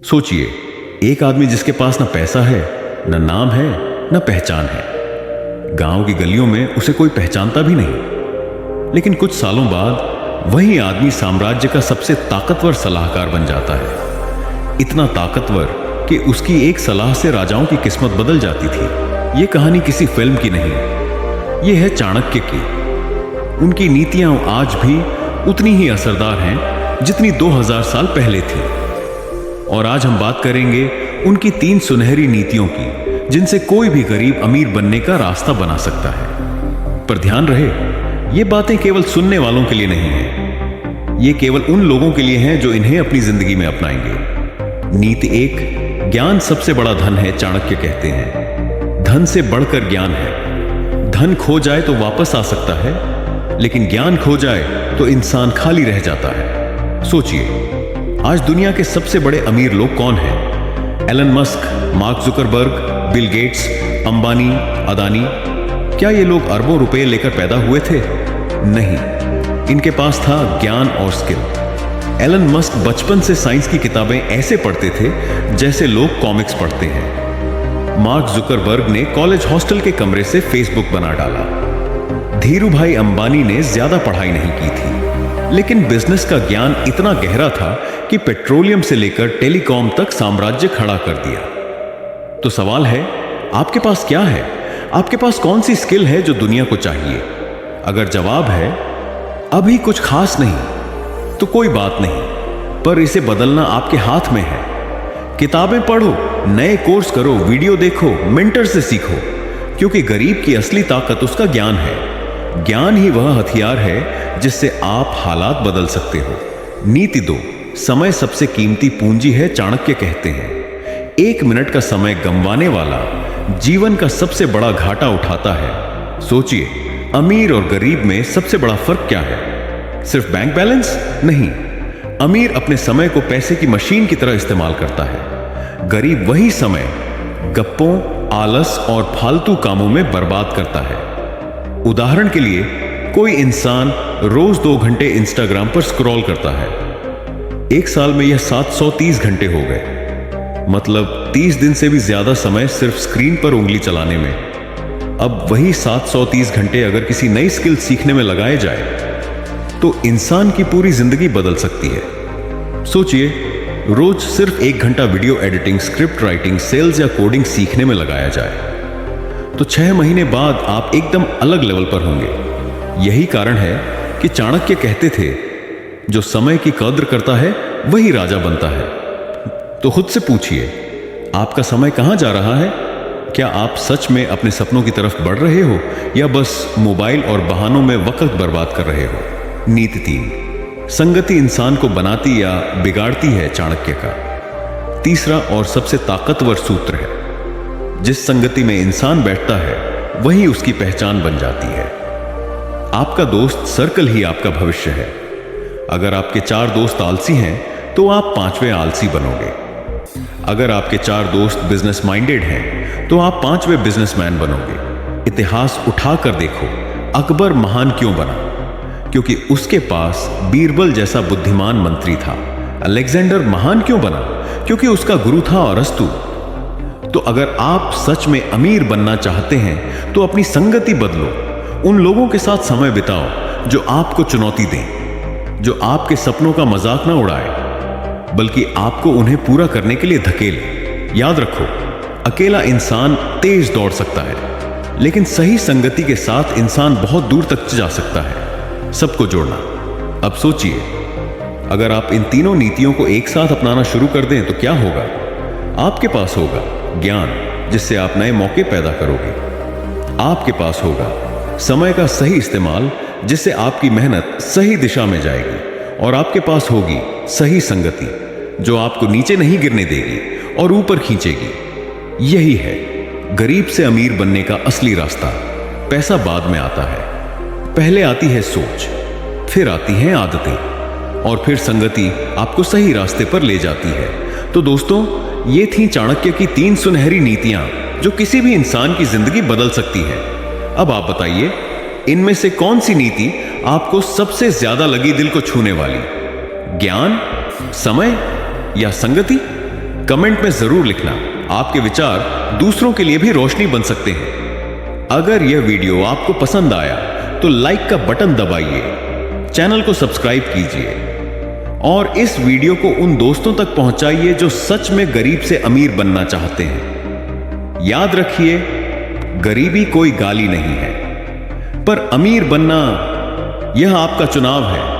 सोचिए, एक आदमी जिसके पास ना पैसा है, ना नाम है, ना पहचान है। गांव की गलियों में उसे कोई पहचानता भी नहीं। लेकिन कुछ सालों बाद वही आदमी साम्राज्य का सबसे ताकतवर सलाहकार बन जाता है। इतना ताकतवर कि उसकी एक सलाह से राजाओं की किस्मत बदल जाती थी। यह कहानी किसी फिल्म की नहीं, यह है चाणक्य की। उनकी नीतियां आज भी उतनी ही असरदार हैं जितनी 2000 साल पहले थी। और आज हम बात करेंगे उनकी 3 सुनहरी नीतियों की, जिनसे कोई भी गरीब अमीर बनने का रास्ता बना सकता है। पर ध्यान रहे, ये बातें केवल सुनने वालों के लिए नहीं है, ये केवल उन लोगों के लिए हैं जो इन्हें अपनी जिंदगी में अपनाएंगे। नीति 1, ज्ञान सबसे बड़ा धन है। चाणक्य कहते हैं, धन से बढ़कर ज्ञान है। धन खो जाए तो वापस आ सकता है, लेकिन ज्ञान खो जाए तो इंसान खाली रह जाता है। सोचिए, आज दुनिया के सबसे बड़े अमीर लोग कौन हैं? Elon Musk, Mark Zuckerberg, Bill Gates, Ambani, Adani. क्या ये लोग अरबों रुपए लेकर पैदा हुए थे? नहीं, इनके पास था ज्ञान और स्किल। एलन मस्क बचपन से साइंस की किताबें ऐसे पढ़ते थे जैसे लोग कॉमिक्स पढ़ते हैं। मार्क जुकरबर्ग ने कॉलेज हॉस्टल के कमरे से फेसबुक बना डाला। धीरूभाई अंबानी ने ज्यादा पढ़ाई नहीं की थी, लेकिन बिजनेस का ज्ञान इतना गहरा था कि पेट्रोलियम से लेकर टेलीकॉम तक साम्राज्य खड़ा कर दिया। तो सवाल है, आपके पास क्या है? आपके पास कौन सी स्किल है जो दुनिया को चाहिए? अगर जवाब है अभी कुछ खास नहीं, तो कोई बात नहीं, पर इसे बदलना आपके हाथ में है। किताबें पढ़ो, नए कोर्स करो, वीडियो देखो, मेंटर से सीखो, क्योंकि गरीब की असली ताकत उसका ज्ञान है। ज्ञान ही वह हथियार है जिससे आप हालात बदल सकते हो। नीति 2, समय सबसे कीमती पूंजी है। चाणक्य कहते हैं, 1 मिनट का समय गंवाने वाला जीवन का सबसे बड़ा घाटा उठाता है। सोचिए, अमीर और गरीब में सबसे बड़ा फर्क क्या है? सिर्फ बैंक बैलेंस? नहीं, अमीर अपने समय को पैसे की मशीन की तरह इस्तेमाल करता है। गरीब वही समय गप्पों, आलस और फालतू कामों में बर्बाद करता है। उदाहरण के लिए, कोई इंसान रोज 2 घंटे इंस्टाग्राम पर स्क्रॉल करता है। 1 साल में यह 730 घंटे हो गए, मतलब 30 दिन से भी ज्यादा समय सिर्फ स्क्रीन पर उंगली चलाने में। अब वही 730 घंटे अगर किसी नई स्किल सीखने में लगाए जाए तो इंसान की पूरी जिंदगी बदल सकती है। सोचिए, रोज सिर्फ 1 घंटा video editing, script writing, sales या कोडिंग सीखने में लगाया जाए तो 6 महीने बाद आप एकदम अलग लेवल पर होंगे। यही कारण है कि चाणक्य कहते थे, जो समय की कद्र करता है वही राजा बनता है। तो खुद से पूछिए, आपका समय कहां जा रहा है? क्या आप सच में अपने सपनों की तरफ बढ़ रहे हो या बस मोबाइल और बहानों में वक्त बर्बाद कर रहे हो? नीति 3, संगति इंसान को बनाती या बिगाड़ती है। चाणक्य का तीसरा और सबसे ताकतवर सूत्र है, जिस संगति में इंसान बैठता है वही उसकी पहचान बन जाती है। आपका दोस्त सर्कल ही आपका भविष्य है। अगर आपके 4 दोस्त आलसी हैं तो आप 5वें आलसी बनोगे। अगर आपके 4 दोस्त बिजनेस माइंडेड हैं तो आप 5वें बिजनेसमैन बनोगे। इतिहास उठाकर देखो, अकबर महान क्यों बना? क्योंकि उसके पास बीरबल जैसा बुद्धिमान मंत्री था। अलेक्जेंडर महान क्यों बना? क्योंकि उसका गुरु था अरस्तु। तो अगर आप सच में अमीर बनना चाहते हैं तो अपनी संगति बदलो। उन लोगों के साथ समय बिताओ जो आपको चुनौती दें, जो आपके सपनों का मजाक ना उड़ाए, बल्कि आपको उन्हें पूरा करने के लिए धकेले। याद रखो, अकेला इंसान तेज दौड़ सकता है, लेकिन सही संगति के साथ इंसान बहुत दूर तक जा सकता है। सबको जोड़ना। अब सोचिए, अगर आप इन तीनों नीतियों को एक साथ अपनाना शुरू कर दें तो क्या होगा? आपके पास होगा ज्ञान, जिससे आप नए मौके पैदा करोगे। आपके पास होगा समय का सही इस्तेमाल, जिससे आपकी मेहनत सही दिशा में जाएगी। और आपके पास होगी सही संगति, जो आपको नीचे नहीं गिरने देगी और ऊपर खींचेगी। यही है गरीब से अमीर बनने का असली रास्ता। पैसा बाद में आता है, पहले आती है सोच, फिर आती हैं आदतें, और फिर संगति आपको सही रास्ते पर ले जाती है। तो दोस्तों, ये थी चाणक्य की 3 सुनहरी नीतियां जो किसी भी इंसान की जिंदगी बदल सकती है। अब आप बताइए, इनमें से कौन सी नीति आपको सबसे ज्यादा लगी दिल को छूने वाली? ज्ञान, समय या संगति? कमेंट में जरूर लिखना। आपके विचार दूसरों के लिए भी रोशनी बन सकते हैं। अगर यह वीडियो आपको पसंद आया तो लाइक का बटन दबाइए, चैनल को सब्सक्राइब कीजिए और इस वीडियो को उन दोस्तों तक पहुंचाइए जो सच में गरीब से अमीर बनना चाहते हैं। याद रखिए, गरीबी कोई गाली नहीं है, पर अमीर बनना यह आपका चुनाव है।